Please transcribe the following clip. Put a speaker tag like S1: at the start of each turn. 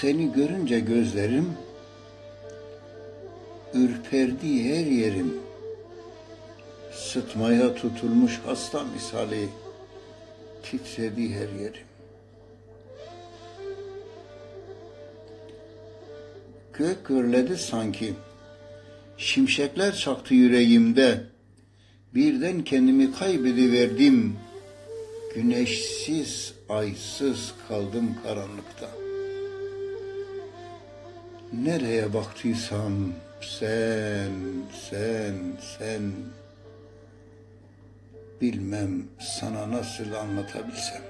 S1: Seni görünce gözlerim, ürperdi her yerim. Sıtmaya tutulmuş hasta misali, titredi her yerim. Gök gürledi sanki, şimşekler çaktı yüreğimde. Birden kendimi kaybediverdim, güneşsiz, aysız kaldım karanlıkta. Nereye baktıysam sen, bilmem sana nasıl anlatabilsem.